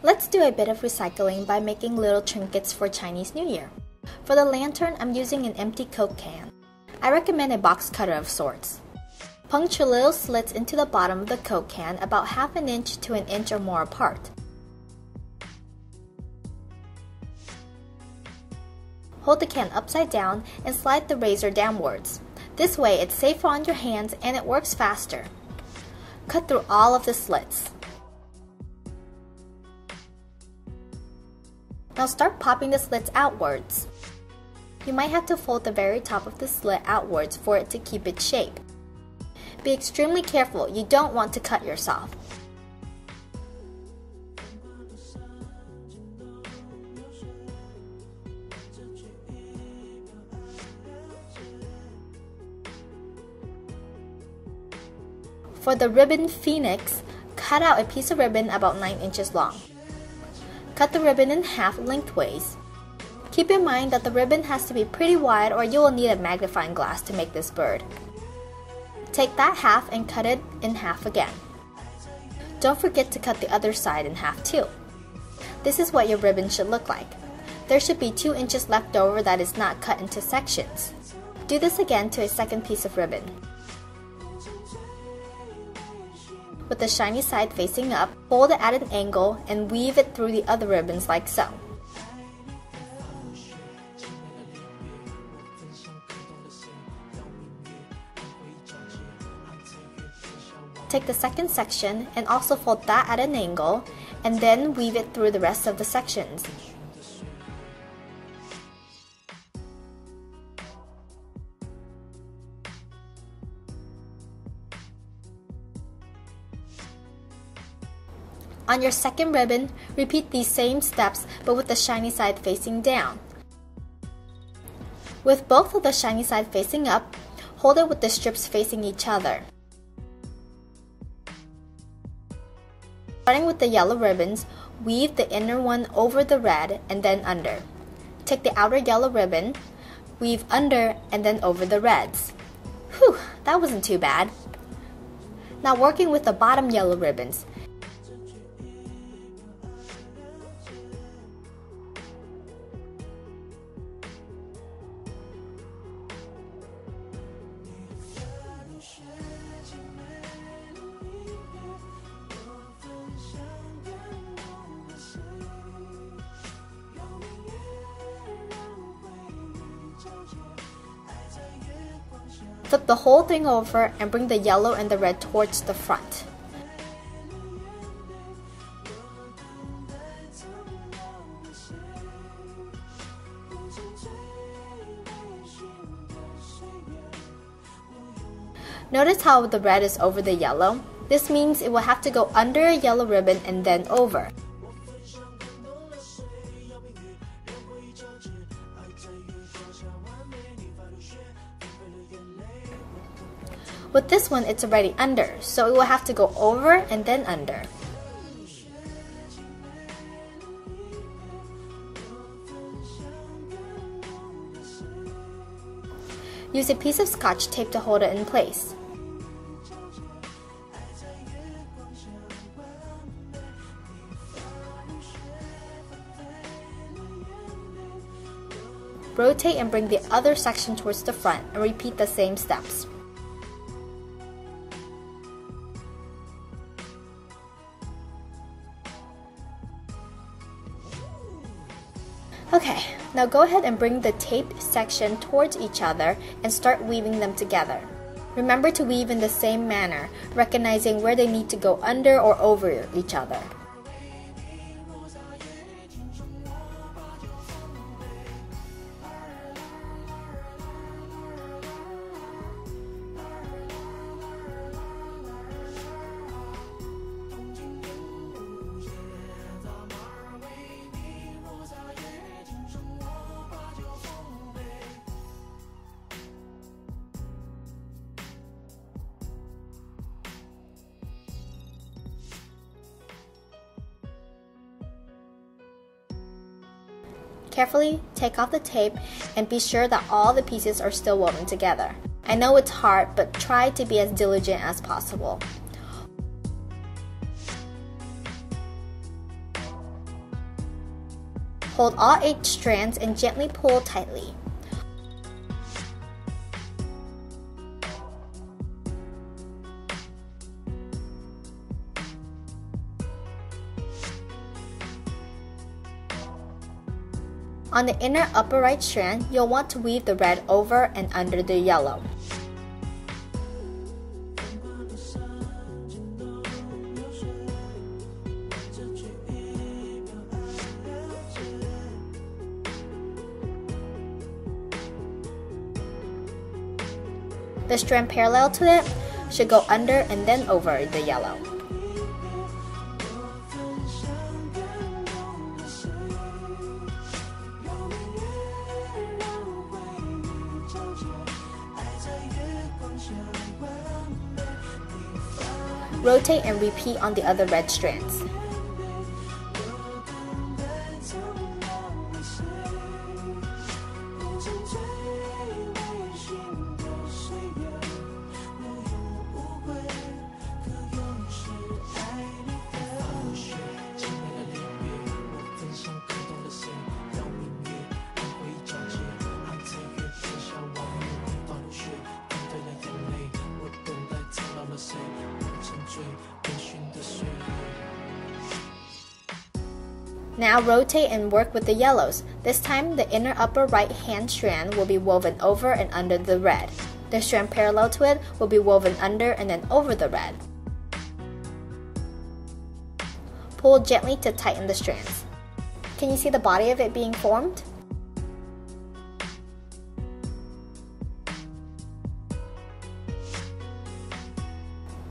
Let's do a bit of recycling by making little trinkets for Chinese New Year. For the lantern, I'm using an empty Coke can. I recommend a box cutter of sorts. Puncture little slits into the bottom of the Coke can about half an inch to an inch or more apart. Hold the can upside down and slide the razor downwards. This way it's safer on your hands and it works faster. Cut through all of the slits. Now start popping the slits outwards. You might have to fold the very top of the slit outwards for it to keep its shape. Be extremely careful, you don't want to cut yourself. For the ribbon phoenix, cut out a piece of ribbon about 9 inches long. Cut the ribbon in half lengthways. Keep in mind that the ribbon has to be pretty wide or you will need a magnifying glass to make this bird. Take that half and cut it in half again. Don't forget to cut the other side in half too. This is what your ribbon should look like. There should be 2 inches left over that is not cut into sections. Do this again to a second piece of ribbon. With the shiny side facing up, fold it at an angle and weave it through the other ribbons like so. Take the second section and also fold that at an angle and then weave it through the rest of the sections. On your second ribbon, repeat these same steps but with the shiny side facing down. With both of the shiny side facing up, hold it with the strips facing each other. Starting with the yellow ribbons, weave the inner one over the red and then under. Take the outer yellow ribbon, weave under and then over the reds. Whew, that wasn't too bad. Now working with the bottom yellow ribbons. Flip the whole thing over and bring the yellow and the red towards the front. Notice how the red is over the yellow? This means it will have to go under a yellow ribbon and then over. With this one, it's already under, so it will have to go over and then under. Use a piece of scotch tape to hold it in place. Rotate and bring the other section towards the front and repeat the same steps. Okay, now go ahead and bring the taped section towards each other and start weaving them together. Remember to weave in the same manner, recognizing where they need to go under or over each other. Carefully take off the tape and be sure that all the pieces are still woven together. I know it's hard, but try to be as diligent as possible. Hold all 8 strands and gently pull tightly. On the inner upper right strand, you'll want to weave the red over and under the yellow. The strand parallel to it should go under and then over the yellow. Rotate and repeat on the other red strands. Now rotate and work with the yellows. This time, the inner upper right hand strand will be woven over and under the red. The strand parallel to it will be woven under and then over the red. Pull gently to tighten the strands. Can you see the body of it being formed?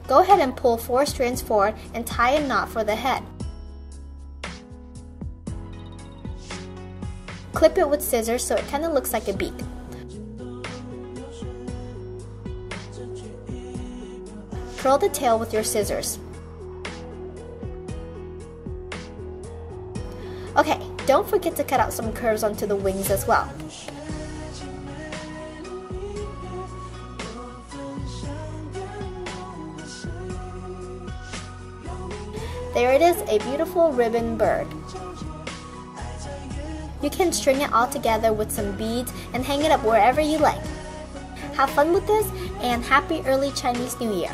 Go ahead and pull 4 strands forward and tie a knot for the head. Clip it with scissors so it kind of looks like a beak. Curl the tail with your scissors. Okay, don't forget to cut out some curves onto the wings as well. There it is, a beautiful ribbon bird. You can string it all together with some beads and hang it up wherever you like. Have fun with this and happy early Chinese New Year!